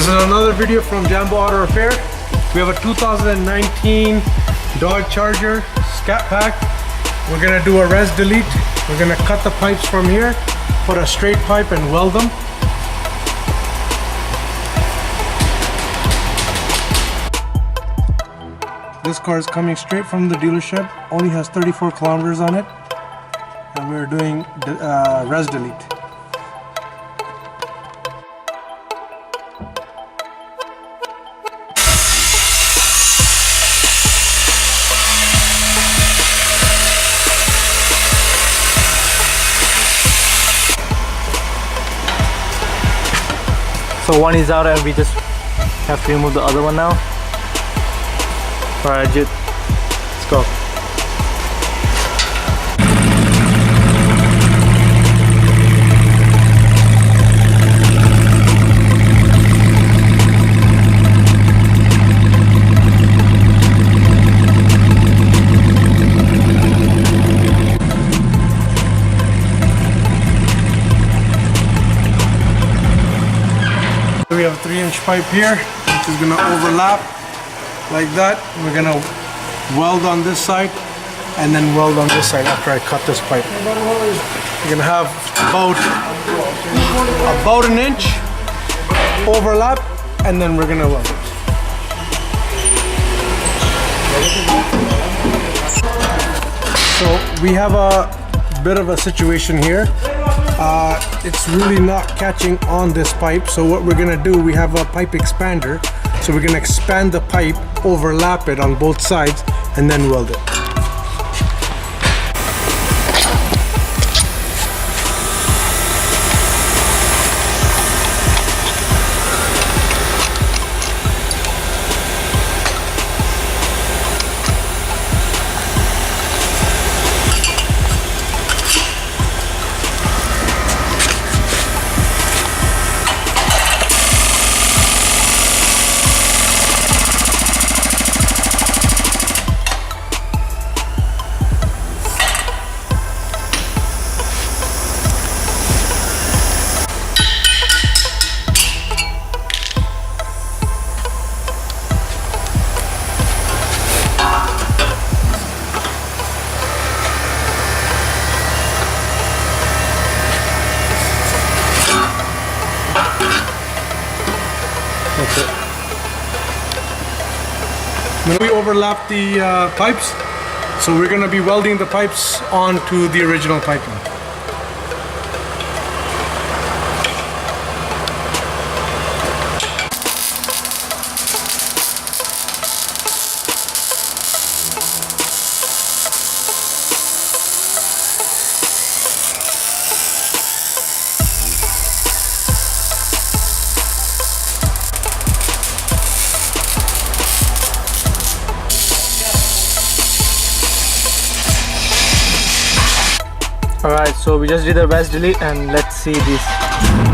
This is another video from Jambo Auto Repair. We have a 2019 Dodge Charger Scatpak. We're gonna do a res delete. We're gonna cut the pipes from here, put a straight pipe and weld them. This car is coming straight from the dealership, only has 34 kilometers on it, and we're doing res delete. So one is out and we just have to remove the other one now. Alright, AJIT, let's go. We have a 3-inch pipe here, which is going to overlap like that. We're going to weld on this side and then weld on this side after I cut this pipe. You're going to have about an inch overlap, and then we're going to weld it. So we have a bit of a situation here. It's really not catching on this pipe, so what we're gonna do, we have a pipe expander, so we're gonna expand the pipe, overlap it on both sides, and then weld it. That's it. When we overlap the pipes, so we're going to be welding the pipes onto the original piping. Alright, so we just did a res delete and let's see this.